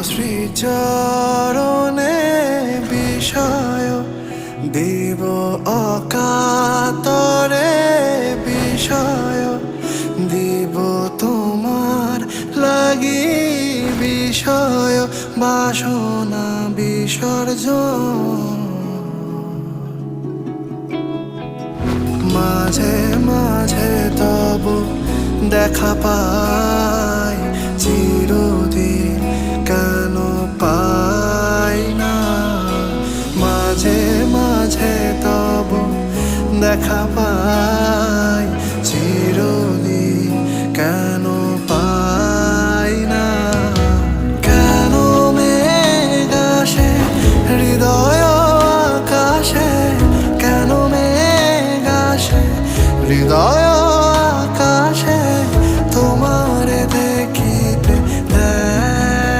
শ্রীচরণে বিষয় দিব অকাতরে বিষয় দিব তোমার লাগি বিষয় বাসনা বিসর্জন মাঝে মাঝে তব দেখা পাই চিরদিন কেন পাই না মাঝে মাঝে তব দেখা পাই চিরদিন কেন পাই না কেন মেঘ আসে হৃদয় আকাশে কেন মেঘ আসে হৃদয়